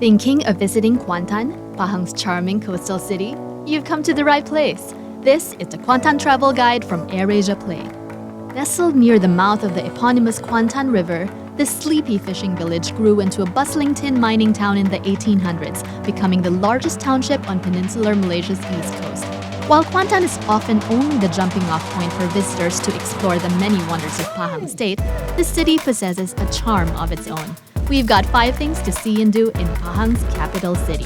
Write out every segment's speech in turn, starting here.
Thinking of visiting Kuantan, Pahang's charming coastal city? You've come to the right place. This is the Kuantan Travel Guide from AirAsia Play. Nestled near the mouth of the eponymous Kuantan River, this sleepy fishing village grew into a bustling tin mining town in the 1800s, becoming the largest township on peninsular Malaysia's east coast. While Kuantan is often only the jumping-off point for visitors to explore the many wonders of Pahang State, the city possesses a charm of its own. We've got 5 things to see and do in Pahang's capital city.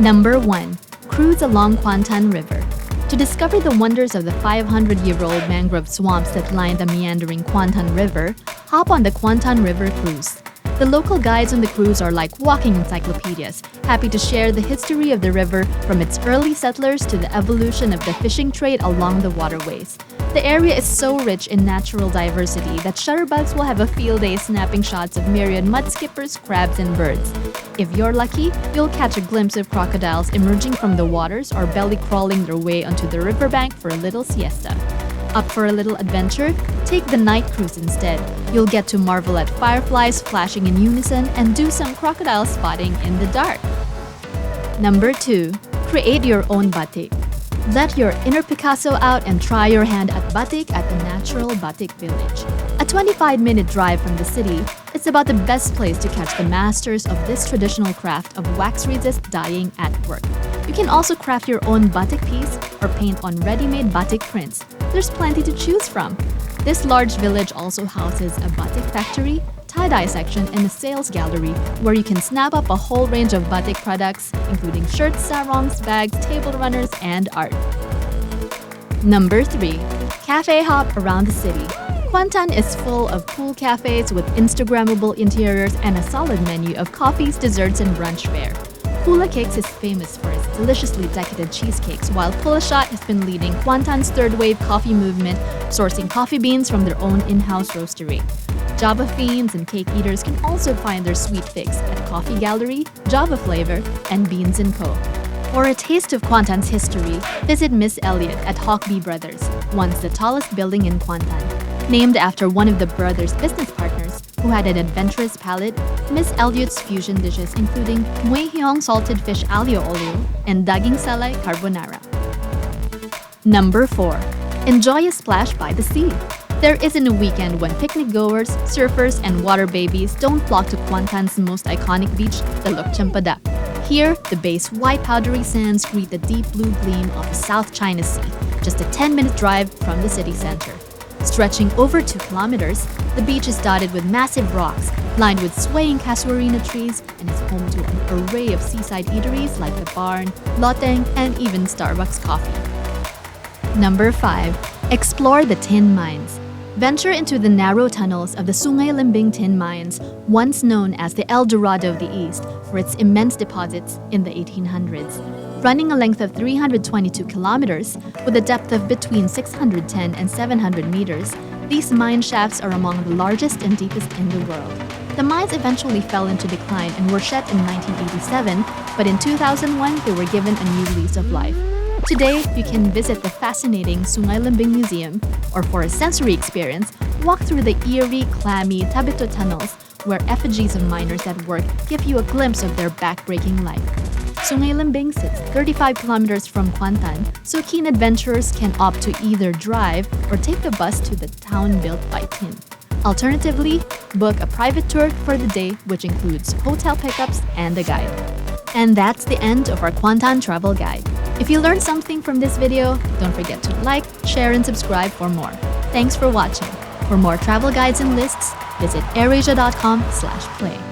Number 1. Cruise along Kuantan River. To discover the wonders of the 500-year-old mangrove swamps that line the meandering Kuantan River, hop on the Kuantan River Cruise. The local guides on the cruise are like walking encyclopedias, happy to share the history of the river from its early settlers to the evolution of the fishing trade along the waterways. The area is so rich in natural diversity that shutterbugs will have a field day snapping shots of myriad mudskippers, crabs, and birds. If you're lucky, you'll catch a glimpse of crocodiles emerging from the waters or belly crawling their way onto the riverbank for a little siesta. Up for a little adventure? Take the night cruise instead. You'll get to marvel at fireflies flashing in unison and do some crocodile spotting in the dark. Number 2. Create your own batik. Let your inner Picasso out and try your hand at batik at the Natural Batik Village. A 25-minute drive from the city, it's about the best place to catch the masters of this traditional craft of wax-resist dyeing at work. You can also craft your own batik piece or paint on ready-made batik prints. There's plenty to choose from. This large village also houses a batik factory, tie-dye section, and a sales gallery where you can snap up a whole range of batik products, including shirts, sarongs, bags, table runners, and art. Number 3. Cafe hop around the city. Kuantan is full of cool cafes with Instagrammable interiors and a solid menu of coffees, desserts, and brunch fare. Kula Cakes is famous for its deliciously decadent cheesecakes, while Pulashot has been leading Kuantan's third-wave coffee movement, sourcing coffee beans from their own in-house roastery. Java fiends and cake eaters can also find their sweet fix at Coffee Gallery, Java Flavor, and Beans & Co. For a taste of Kuantan's history, visit Miss Elliot at Hawkbee Brothers, once the tallest building in Kuantan. Named after one of the brothers' business partners who had an adventurous palate, Miss Elliot's fusion dishes including Muay Hyong salted fish alio olio and Daging Salai carbonara. Number 4. Enjoy a splash by the sea. There isn't a weekend when picnic goers, surfers, and water babies don't flock to Kuantan's most iconic beach, Teluk Cempedak. Here, the bay's white powdery sands greet the deep blue gleam of the South China Sea, just a 10-minute drive from the city center. Stretching over 2 kilometers, the beach is dotted with massive rocks, lined with swaying casuarina trees, and is home to an array of seaside eateries like The Barn, Loteng, and even Starbucks coffee. Number 5. Explore the tin mines. Venture into the narrow tunnels of the Sungai Lembing tin mines, once known as the El Dorado of the East for its immense deposits in the 1800s. Running a length of 322 kilometers, with a depth of between 610 and 700 meters, these mine shafts are among the largest and deepest in the world. The mines eventually fell into decline and were shut in 1987, but in 2001 they were given a new lease of life. Today, you can visit the fascinating Sungai Lembing Museum, or for a sensory experience, walk through the eerie, clammy Tabito tunnels where effigies of miners at work give you a glimpse of their back-breaking life. Sungai Lembing sits 35 kilometers from Kuantan, so keen adventurers can opt to either drive or take the bus to the town built by tin. Alternatively, book a private tour for the day, which includes hotel pickups and a guide. And that's the end of our Kuantan travel guide. If you learned something from this video, don't forget to like, share, and subscribe for more. Thanks for watching. For more travel guides and lists, visit airasia.com/play.